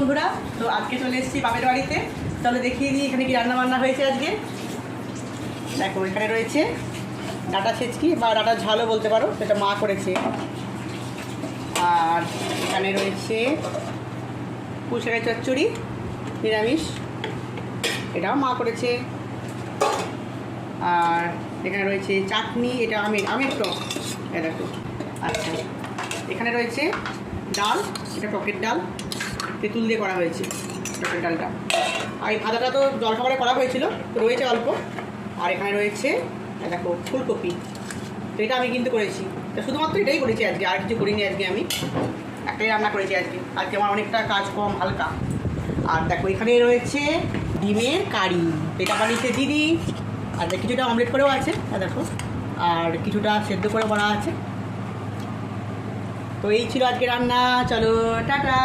বন্ধুরা, তো আজকে চলে এসেছি বাপের বাড়িতে। চলো দেখিয়ে দিই এখানে কি রান্না বান্না হয়েছে আজকে। দেখো এখানে রয়েছে ডাঁটা ছেচকি বা ডাঁটা ঝালও বলতে পারো, সেটা মা করেছে। আর এখানে রয়েছে পুঁই শাকের চচ্চড়ি নিরামিষ, এটাও মা করেছে। আর এখানে রয়েছে চাটনি, এটা আমের টক, এটা দেখো। আচ্ছা, এখানে রয়েছে ডাল, এটা টকের ডাল, তেঁতুল দিয়ে করা হয়েছে টকের ডালটা। আর এই ভাজাটা তো জলখাবারে করা হয়েছিল, তো রয়েছে অল্প। আর এখানে রয়েছে দেখো ফুলকপি, তো এটা আমি কিন্তু করেছি, তো শুধুমাত্র এটাই করেছি আজকে, আর কিছু করিনি আজকে। আমি একটাই রান্না করেছি আজকে, আজকে আমার অনেকটা কাজ কম, হালকা। আর দেখো এখানে রয়েছে ডিমের কারি, এটা বানিয়েছে দিদি। আর কিছুটা অমলেট করেও আছে, দেখো। আর কিছুটা সেদ্ধ করে করা আছে। তো এই ছিল আজকে রান্না। চলো টাটা।